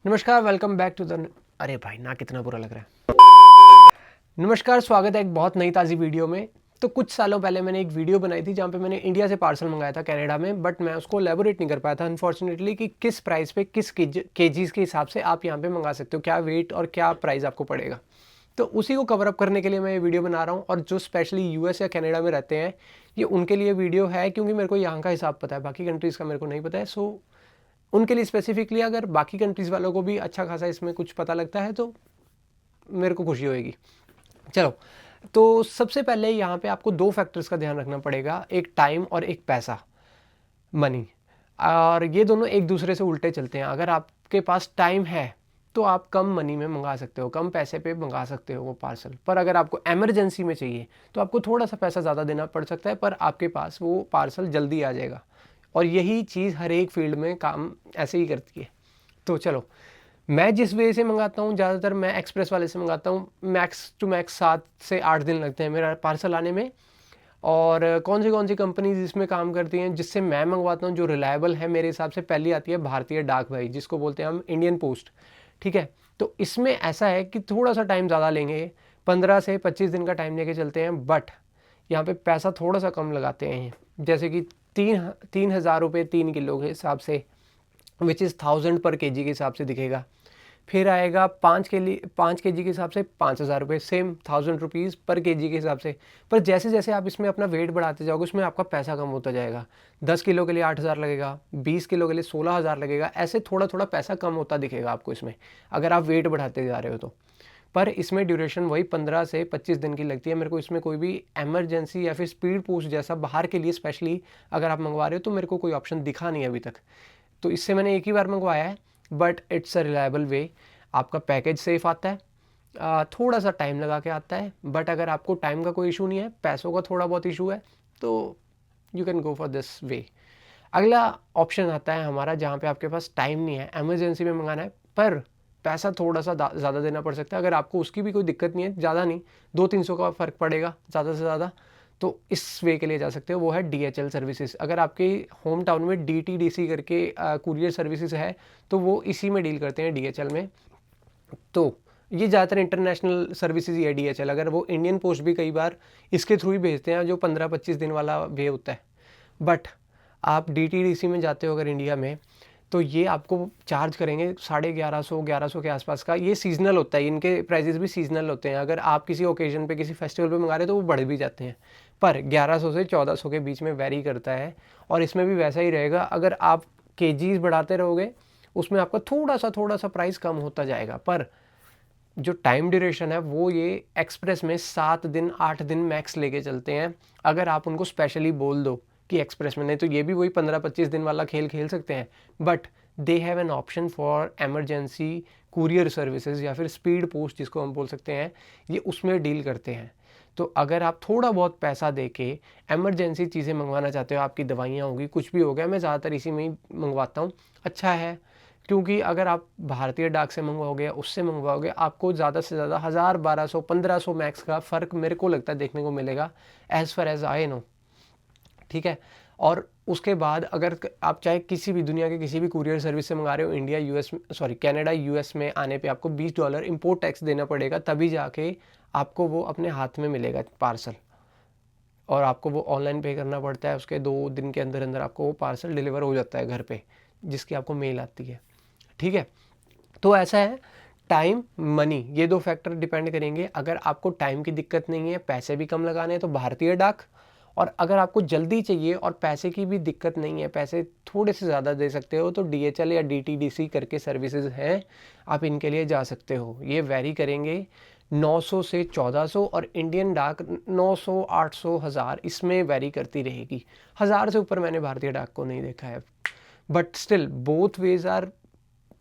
नमस्कार, welcome back to the अरे भाई ना कितना बुरा लग रहा है। नमस्कार, स्वागत है एक बहुत नई ताज़ी वीडियो में। तो कुछ सालों पहले मैंने एक वीडियो बनाई थी जहाँ पे मैंने इंडिया से पार्सल मंगाया था कनाडा में, बट मैं उसको एलेबोरेट नहीं कर पाया था अनफॉर्चुनेटली कि किस प्राइस पे किस केजीज़ के हिसाब से आप यहाँ पे मंगा सकते हो, क्या वेट और क्या प्राइस आपको पड़ेगा। तो उसी को कवर अप करने के लिए मैं ये वीडियो बना रहा हूँ, और जो स्पेशली यूएस या कनाडा में रहते हैं ये उनके लिए वीडियो है, क्योंकि मेरे को यहाँ का हिसाब पता है, बाकी कंट्रीज़ का मेरे को नहीं पता है। सो उनके लिए स्पेसिफिकली अगर बाकी कंट्रीज़ वालों को भी अच्छा खासा इसमें कुछ पता लगता है तो मेरे को खुशी होएगी। चलो, तो सबसे पहले यहाँ पे आपको दो फैक्टर्स का ध्यान रखना पड़ेगा, एक टाइम और एक पैसा, मनी। और ये दोनों एक दूसरे से उल्टे चलते हैं। अगर आपके पास टाइम है तो आप कम मनी में मंगा सकते हो, कम पैसे पे मंगा सकते हो वो पार्सल। पर अगर आपको एमरजेंसी में चाहिए तो आपको थोड़ा सा पैसा ज़्यादा देना पड़ सकता है, पर आपके पास वो पार्सल जल्दी आ जाएगा। और यही चीज़ हर एक फील्ड में काम ऐसे ही करती है। तो चलो, मैं जिस वे से मंगाता हूँ, ज़्यादातर मैं एक्सप्रेस वाले से मंगाता हूँ। मैक्स टू मैक्स 7 से 8 दिन लगते हैं मेरा पार्सल आने में। और कौन सी कंपनीज इसमें काम करती हैं जिससे मैं मंगवाता हूँ, जो रिलायबल है मेरे हिसाब से, पहली आती है भारतीय डाक भाई, जिसको बोलते हैं हम इंडियन पोस्ट। ठीक है, तो इसमें ऐसा है कि थोड़ा सा टाइम ज़्यादा लेंगे, 15 से 25 दिन का टाइम लेके चलते हैं, बट यहाँ पे पैसा थोड़ा सा कम लगाते हैं। जैसे कि 3,000 रुपये 3 किलो के हिसाब से, विच इज़ 1000 पर केजी के हिसाब से दिखेगा। फिर आएगा 5 केजी के हिसाब से 5,000 रुपये, सेम 1000 रुपीज़ पर केजी के हिसाब से। पर जैसे जैसे आप इसमें अपना वेट बढ़ाते जाओगे उसमें आपका पैसा कम होता जाएगा। 10 किलो के लिए 8,000 लगेगा, 20 किलो के लिए 16,000 लगेगा, ऐसे थोड़ा थोड़ा पैसा कम होता दिखेगा आपको इसमें, अगर आप वेट बढ़ाते जा रहे हो तो। पर इसमें ड्यूरेशन वही 15 से 25 दिन की लगती है। मेरे को इसमें कोई भी एमरजेंसी या फिर स्पीड पोस्ट जैसा बाहर के लिए स्पेशली अगर आप मंगवा रहे हो तो मेरे को कोई ऑप्शन दिखा नहीं है अभी तक। तो इससे मैंने एक ही बार मंगवाया है, बट इट्स अ रिलायबल वे। आपका पैकेज सेफ आता है, थोड़ा सा टाइम लगा के आता है, बट अगर आपको टाइम का कोई इशू नहीं है, पैसों का थोड़ा बहुत इशू है, तो you can go for this way. अगला ऑप्शन आता है हमारा जहाँ पे आपके पास टाइम नहीं है, एमरजेंसी में मंगाना है, पर पैसा थोड़ा सा ज़्यादा देना पड़ सकता है। अगर आपको उसकी भी कोई दिक्कत नहीं है, ज़्यादा नहीं, 200-300 का फ़र्क पड़ेगा ज़्यादा से ज़्यादा, तो इस वे के लिए जा सकते हो। वो है डीएचएल सर्विसेज। अगर आपके होम टाउन में डीटीडीसी करके कुरियर सर्विसेज है तो वो इसी में डील करते हैं, डीएचएल में। तो ये ज़्यादातर इंटरनेशनल सर्विसेज ही है डीएचएल। अगर वो इंडियन पोस्ट भी कई बार इसके थ्रू ही भेजते हैं, जो 15-25 दिन वाला वे होता है। बट आप डीटीडीसी में जाते हो अगर इंडिया में, तो ये आपको चार्ज करेंगे 1150 के आसपास का। ये सीजनल होता है, इनके प्राइजेस भी सीजनल होते हैं। अगर आप किसी ओकेजन पे किसी फेस्टिवल पे मंगा रहे हो तो वो बढ़ भी जाते हैं, पर 1100 से 1400 के बीच में वेरी करता है। और इसमें भी वैसा ही रहेगा, अगर आप केजीज बढ़ाते रहोगे उसमें आपका थोड़ा सा प्राइस कम होता जाएगा। पर जो टाइम ड्यूरेशन है वो ये एक्सप्रेस में 7 दिन 8 दिन मैक्स लेके चलते हैं, अगर आप उनको स्पेशली बोल दो कि एक्सप्रेस में। नहीं तो ये भी वही 15-25 दिन वाला खेल खेल सकते हैं, but they have an option for emergency courier services या फिर स्पीड पोस्ट जिसको हम बोल सकते हैं, ये उसमें डील करते हैं। तो अगर आप थोड़ा बहुत पैसा दे के एमरजेंसी चीज़ें मंगवाना चाहते हो, आपकी दवाइयाँ होगी, कुछ भी हो गया, मैं ज़्यादातर इसी में ही मंगवाता हूँ। अच्छा है, क्योंकि अगर आप भारतीय डाक से मंगवाओगे या उससे मंगवाओगे, आपको ज़्यादा से ज़्यादा 1000, 1200, 1500 मैक्स का फ़र्क मेरे को लगता है देखने को मिलेगा, as far as I know. ठीक है, और उसके बाद अगर आप चाहे किसी भी दुनिया के किसी भी कुरियर सर्विस से मंगा रहे हो, India US sorry Canada US में आने पे आपको $20 इंपोर्ट टैक्स देना पड़ेगा, तभी जाके आपको वो अपने हाथ में मिलेगा पार्सल। और आपको वो ऑनलाइन पे करना पड़ता है, उसके 2 दिन के अंदर अंदर आपको वो पार्सल डिलीवर हो जाता है घर पे, जिसकी आपको मेल आती है। ठीक है, तो ऐसा है, टाइम मनी ये दो फैक्टर डिपेंड करेंगे। अगर आपको टाइम की दिक्कत नहीं है, पैसे भी कम लगाने हैं, तो भारतीय डाक। और अगर आपको जल्दी चाहिए और पैसे की भी दिक्कत नहीं है, पैसे थोड़े से ज़्यादा दे सकते हो, तो डीएचएल या डीटीडीसी करके सर्विसेज हैं, आप इनके लिए जा सकते हो। ये वेरी करेंगे 900 से 1400, और इंडियन डाक 900, 800, 1000 इसमें वेरी करती रहेगी। 1000 से ऊपर मैंने भारतीय डाक को नहीं देखा है, but still both ways are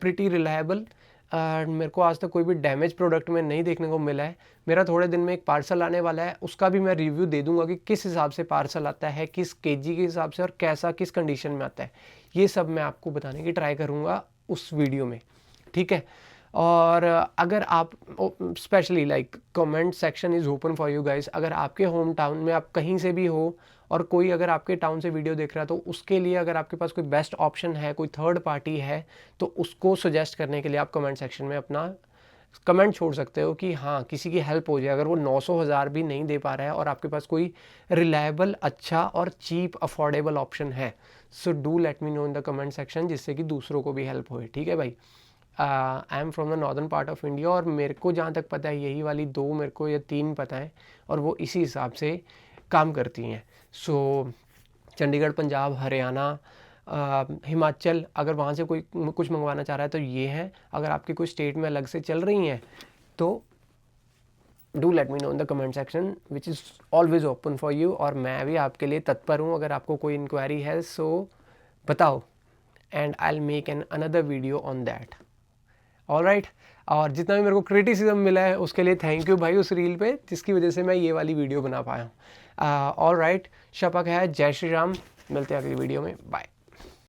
pretty reliable. मेरे को आज तक कोई भी डैमेज प्रोडक्ट में नहीं देखने को मिला है। मेरा थोड़े दिन में एक पार्सल आने वाला है, उसका भी मैं रिव्यू दे दूंगा कि किस हिसाब से पार्सल आता है, किस केजी के हिसाब से, और कैसा किस कंडीशन में आता है। ये सब मैं आपको बताने की ट्राई करूँगा उस वीडियो में। ठीक है, और अगर आप specially like comment section is open for you guys. अगर आपके होम टाउन में आप कहीं से भी हो और कोई अगर आपके टाउन से वीडियो देख रहा है तो उसके लिए अगर आपके पास कोई बेस्ट ऑप्शन है, कोई थर्ड पार्टी है, तो उसको सजेस्ट करने के लिए आप कमेंट सेक्शन में अपना कमेंट छोड़ सकते हो कि हाँ किसी की हेल्प हो जाए। अगर वो 900,000 भी नहीं दे पा रहा है और आपके पास कोई रिलायबल, अच्छा और चीप अफोर्डेबल ऑप्शन है, so do let me know in the comment section, जिससे कि दूसरों को भी हेल्प होए। ठीक है भाई। I am from the northern part of India और मेरे को जहाँ तक पता है यही वाली 2 मेरे को या 3 पता है और वो इसी हिसाब से काम करती हैं। सो चंडीगढ़, पंजाब, हरियाणा, हिमाचल, अगर वहाँ से कोई कुछ मंगवाना चाह रहा है तो ये है। अगर आपकी कोई स्टेट में अलग से चल रही हैं तो do let me know in the comment section, which is always open for you. और मैं भी आपके लिए तत्पर हूँ। अगर आपको कोई इंक्वायरी है सो बताओ, and I will make an another video on that. Alright. और जितना भी मेरे को क्रिटिसिज्म मिला है उसके लिए थैंक यू भाई उस रील पे, जिसकी वजह से मैं ये वाली वीडियो बना पाया हूँ। ऑलराइट, शपथ है, जय श्री राम। मिलते हैं अगली वीडियो में, बाय।